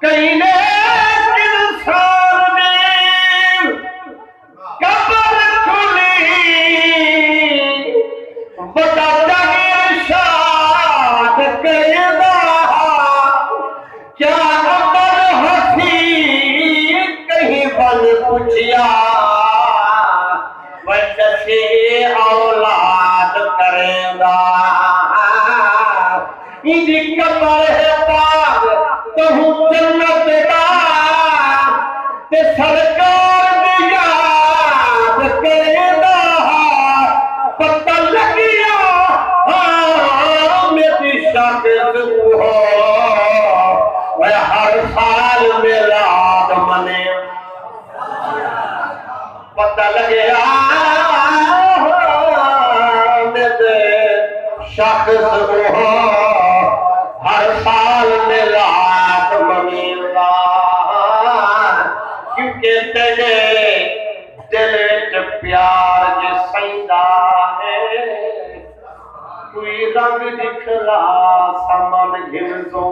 कहीं ने इंसान ने कब्र खुली बता जगे शाद करेगा क्या अमर हसी कहीं बल पूछिया बच्चे औलाद करेगा इनकी कब्र है पाक तो हूँ जन्नत का ते सरकार ने याद करेगा पता लग गया हाँ मेरी शागिर्द हो वह हर साल मेरा मने पता लग गया मेरे शागिर्द हो हर साल मिलाद मनीला क्योंकि तेरे दिल च प्यार जिसदा है कोई रंग दिखला समन घिरजो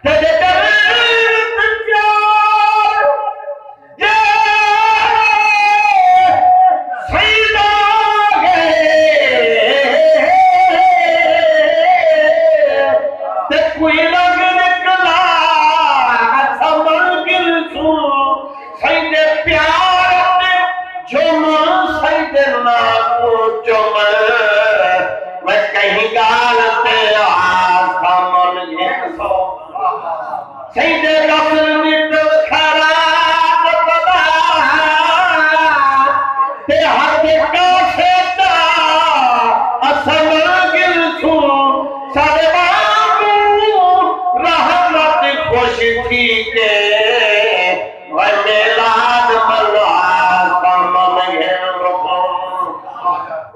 तेरे दिल च प्यार ये सैदा कोई रंग निकला समन गिरजो सैदे प्यार जुम सैदे ना को जुम मैं कहीं गाल पे समन गिरजो सैदे रसल निकल खराब बता ते हाथ का सेता असमन गिरजो सारे खुश थी के वह मेलाद मल्ला सामन घेर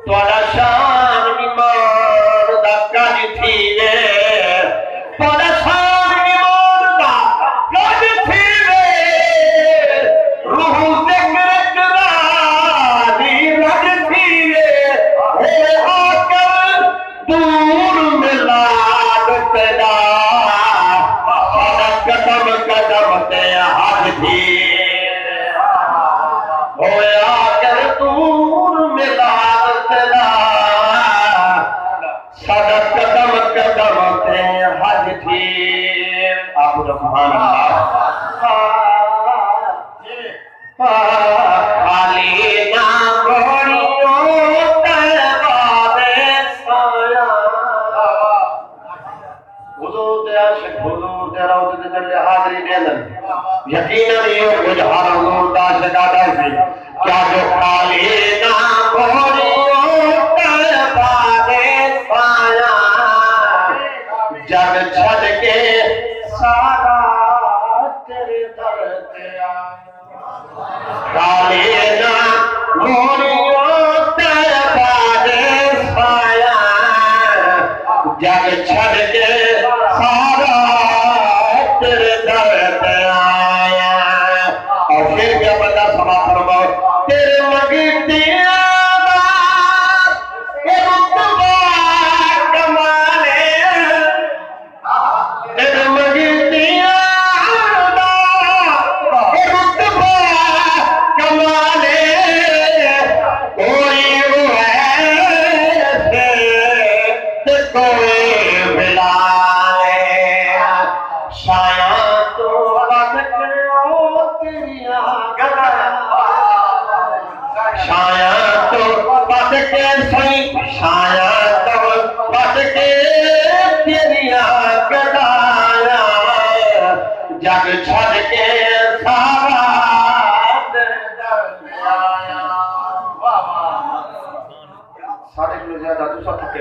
थोड़ा शान ईमान दा कज थी वे थोड़ा शान ईमान दा कज थी वे रूह जिक्र करारी रज थी वे आकर दूर मिलाद पैदा कदम कदम ते हाथ थी होया कर दूर मिलाद तेरा सादा कदम कदम ते हाथ थी आप सुभान अल्लाह खाली ना घोड़ियों तलवारे साया हुजूर दे आशिक हुजूर दे रौज़ दे जल्ले हाज़री देलन यकीनन ये कुछ हर हुजूर दा शिकादा सी क्या जो खाली ना घोड़ियों तलवारे साया जग छड़ के सारा तेरे दर ते आया खाली ना घोड़ियों तलवारे साया जग छड़ के सारा तेरे दर पे आया और फिर क्या बता समा फरमाओ तेरे मगीतिया कमाले तेरे मगीतिया कमाले कोई कोई मिला शाया तो बदक ओ तेरिया गला शाया तो बदक सही शाया तो बदक तेरिया गलाया जग छड़ के सारा आया साढ़े किलो ज्यादा दूसरा